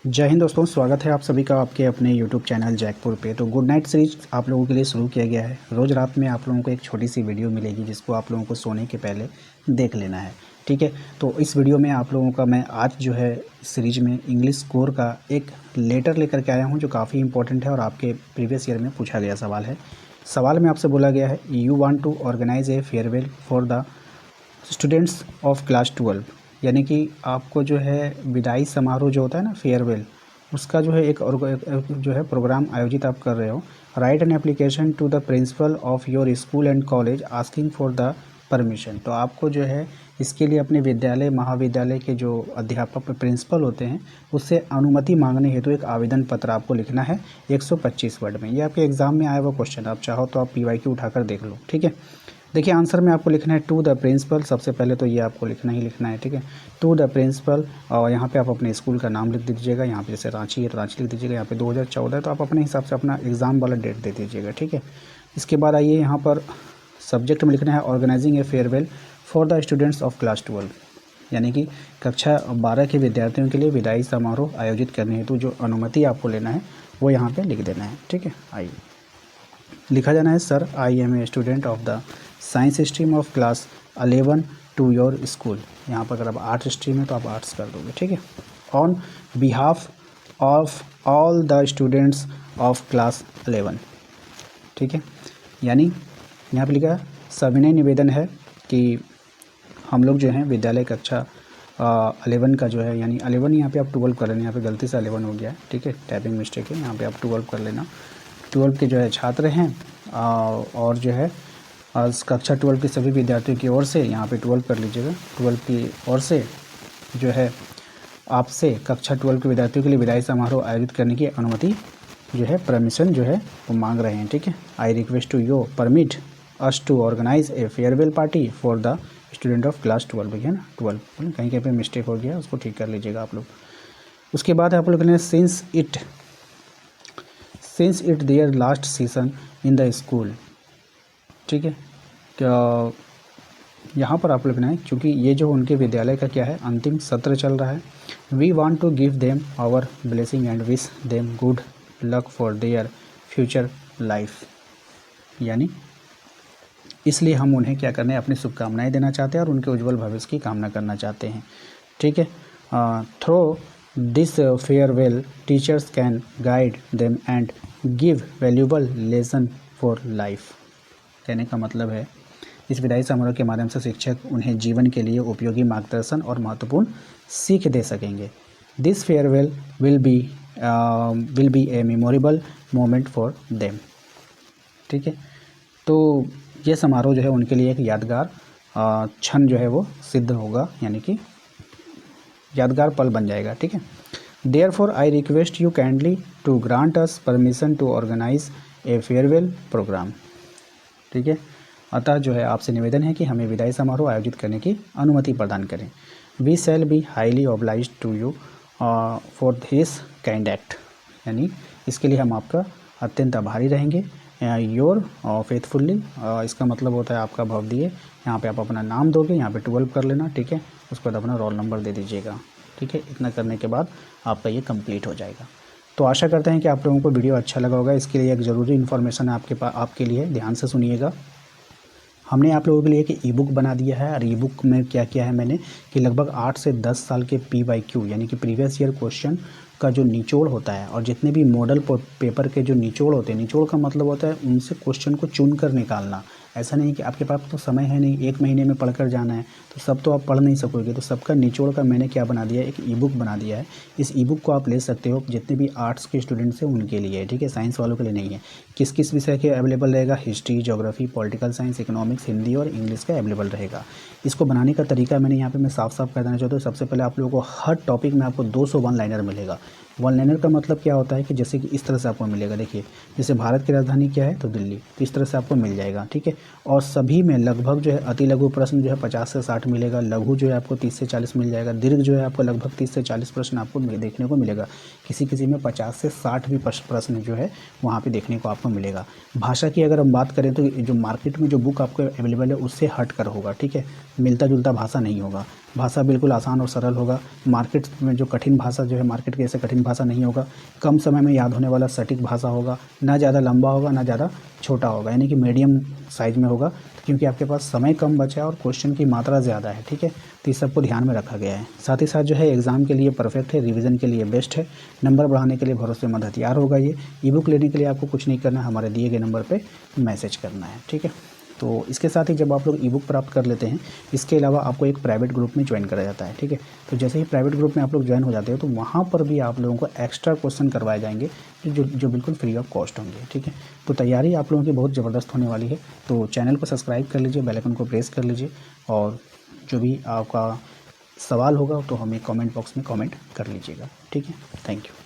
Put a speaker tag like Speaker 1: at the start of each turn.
Speaker 1: जय हिंद दोस्तों, स्वागत है आप सभी का आपके अपने YouTube चैनल जैकपुर पे। तो गुड नाइट सीरीज आप लोगों के लिए शुरू किया गया है। रोज़ रात में आप लोगों को एक छोटी सी वीडियो मिलेगी जिसको आप लोगों को सोने के पहले देख लेना है, ठीक है। तो इस वीडियो में आप लोगों का मैं आज जो है सीरीज में इंग्लिश स्कोर का एक लेटर लेकर के आया हूँ जो काफ़ी इंपॉर्टेंट है और आपके प्रीवियस ईयर में पूछा गया सवाल है। सवाल में आपसे बोला गया है, you want to organise a farewell for the students of class 12, यानी कि आपको जो है विदाई समारोह जो होता है ना, फेयरवेल, उसका जो है एक जो है प्रोग्राम आयोजित आप कर रहे हो। Write an application to the principal of your school and college asking for the permission. तो आपको जो है इसके लिए अपने विद्यालय महाविद्यालय के जो अध्यापक प्रिंसिपल होते हैं उससे अनुमति मांगने हेतु एक आवेदन पत्र आपको लिखना है 125 वर्ड में। ये आपके एग्जाम में आया हुआ क्वेश्चन, आप चाहो तो आप PYQ उठाकर देख लो, ठीक है। देखिए आंसर में आपको लिखना है टू द प्रिंसिपल, सबसे पहले तो ये आपको लिखना ही लिखना है, ठीक है। टू द प्रिंसिपल, और यहाँ पे आप अपने स्कूल का नाम लिख दीजिएगा। यहाँ पे जैसे रांची है तो रांची लिख दीजिएगा। यहाँ पे 2014 है तो आप अपने हिसाब से अपना एग्ज़ाम वाला डेट दे दीजिएगा, ठीक है। इसके बाद आइए यहाँ पर सब्जेक्ट में लिखना है organising a farewell for the students of class 12, यानी कि कक्षा 12 के विद्यार्थियों के लिए विदाई समारोह आयोजित करने हेतु जो अनुमति आपको लेना है वो यहाँ पर लिख देना है, ठीक है। आइए लिखा जाना है, sir I am a student of the science stream of class 11 to your school. यहाँ पर अगर आप आर्ट स्ट्रीम है तो आप आर्ट्स कर दोगे, ठीक है। On behalf of all the students of class 11, ठीक है। यानी यहाँ पर लिखा सविनय निवेदन है कि हम लोग जो हैं विद्यालय कक्षा 11 का जो है, यानी 11 यहाँ पे आप 12 कर लेना, यहाँ पे गलती से 11 हो गया है, ठीक है, टाइपिंग मिस्टेक है, यहाँ पे आप 12 कर लेना। 12 के जो है छात्र हैं और जो है कक्षा 12 के सभी विद्यार्थियों की ओर से यहाँ पे 12 कर लीजिएगा। 12 की ओर से जो है आपसे कक्षा 12 के विद्यार्थियों के लिए विदाई समारोह आयोजित करने की अनुमति जो है परमिशन जो है वो मांग रहे हैं, ठीक है। I request to you permit us to organise a farewell party for the student of class 12, है ना, 12 कहीं कहीं पे मिस्टेक हो गया, उसको ठीक कर लीजिएगा आप लोग। उसके बाद आप लोग ने since it their last session in the school, ठीक है। क्या यहाँ पर आप लोग ने, क्योंकि ये जो उनके विद्यालय का क्या है अंतिम सत्र चल रहा है, we want to give them our blessing and wish them good luck for their future life, यानी इसलिए हम उन्हें क्या करना है, अपनी शुभकामनाएं देना चाहते हैं और उनके उज्जवल भविष्य की कामना करना चाहते हैं, ठीक है। Through this farewell teachers can guide them and give valuable lesson for life. कहने का मतलब है इस विदाई समारोह के माध्यम से शिक्षक उन्हें जीवन के लिए उपयोगी मार्गदर्शन और महत्वपूर्ण सीख दे सकेंगे। This farewell will be A memorable moment for them, ठीक है। तो ये समारोह जो है उनके लिए एक यादगार क्षण जो है वो सिद्ध होगा, यानी कि यादगार पल बन जाएगा, ठीक है। Therefore I request you kindly to grant us permission to organise a farewell programme, ठीक है। अतः जो है आपसे निवेदन है कि हमें विदाई समारोह आयोजित करने की अनुमति प्रदान करें। We shall be highly obliged to you for this kind act, यानी इसके लिए हम आपका अत्यंत आभारी रहेंगे। योर फेथफुल्ली, इसका मतलब होता है आपका भवदीय। यहाँ पे आप अपना नाम दोगे, यहाँ पे 12 कर लेना, ठीक है। उसके बाद अपना रोल नंबर दे दीजिएगा, ठीक है। इतना करने के बाद आपका ये कंप्लीट हो जाएगा। तो आशा करते हैं कि आप लोगों को वीडियो अच्छा लगा होगा। इसके लिए एक ज़रूरी इन्फॉर्मेशन आपके लिए, ध्यान से सुनिएगा। हमने आप लोगों के लिए एक ई-बुक बना दिया है और ई-बुक में क्या किया है मैंने कि लगभग 8 से 10 साल के PYQ यानी कि प्रीवियस ईयर क्वेश्चन का जो निचोड़ होता है और जितने भी मॉडल पेपर के जो निचोड़ होते हैं, निचोड़ का मतलब होता है उनसे क्वेश्चन को चुन कर निकालना। ऐसा नहीं कि आपके पास तो समय है नहीं, 1 महीने में पढ़कर जाना है, तो सब तो आप पढ़ नहीं सकोगे। तो सबका निचोड़ का मैंने क्या बना दिया है, एक ई-बुक बना दिया है। इस ई-बुक को आप ले सकते हो, जितने भी आर्ट्स के स्टूडेंट्स हैं उनके लिए, ठीक है, साइंस वालों के लिए नहीं है। किस किस विषय के अवेलेबल रहेगा, history, geography, political science, economics, Hindi और इंग्लिश का अवेलेबल रहेगा। इसको बनाने का तरीका मैंने यहाँ पे मैं साफ साफ कर देना चाहता हूँ। सबसे पहले आप लोगों को हर टॉपिक में आपको 200 वन लाइनर मिलेगा। वन लाइनर का मतलब क्या होता है कि जैसे कि इस तरह से आपको मिलेगा, देखिए जैसे भारत की राजधानी क्या है तो दिल्ली, तो इस तरह से आपको मिल जाएगा, ठीक है। और सभी में लगभग जो है अति लघु प्रश्न जो है 50 से 60 मिलेगा, लघु जो है आपको 30 से 40 मिल जाएगा, दीर्घ जो है आपको लगभग 30 से 40 प्रश्न आपको देखने को मिलेगा। किसी किसी में 50 से 60 भी प्रश्न जो है वहाँ पे देखने को आपको मिलेगा। भाषा की अगर हम बात करें तो जो मार्केट में जो बुक आपको अवेलेबल है उससे हट कर होगा, ठीक है। मिलता जुलता भाषा नहीं होगा, भाषा बिल्कुल आसान और सरल होगा। मार्केट में जो कठिन भाषा जो है, मार्केट के ऐसे कठिन भाषा नहीं होगा। कम समय में याद होने वाला सटीक भाषा होगा, ना ज़्यादा लंबा होगा ना ज़्यादा छोटा होगा, यानी कि मीडियम साइज़ में होगा, क्योंकि आपके पास समय कम बचा है और क्वेश्चन की मात्रा ज़्यादा है। ठीक है, तो इस सबको ध्यान में रखा गया है। साथ ही साथ जो है एग्ज़ाम के लिए परफेक्ट है, रिवीजन के लिए बेस्ट है, नंबर बढ़ाने के लिए भरोसेमंद हथियार होगा ये। ई बुक लेने के लिए आपको कुछ नहीं करना है, हमारे दिए गए नंबर पे मैसेज करना है। ठीक है, तो इसके साथ ही जब आप लोग ई बुक प्राप्त कर लेते हैं, इसके अलावा आपको एक प्राइवेट ग्रुप में ज्वाइन करा जाता है। ठीक है, तो जैसे ही प्राइवेट ग्रुप में आप लोग ज्वाइन हो जाते हो तो वहाँ पर भी आप लोगों को एक्स्ट्रा क्वेश्चन करवाए जाएंगे जो बिल्कुल फ्री ऑफ कॉस्ट होंगे। ठीक है, तो तैयारी आप लोगों की बहुत ज़बरदस्त होने वाली है। तो चैनल को सब्सक्राइब कर लीजिए, बेल आइकन को प्रेस कर लीजिए, और जो भी आपका सवाल होगा तो हमें कमेंट बॉक्स में कमेंट कर लीजिएगा। ठीक है, थैंक यू।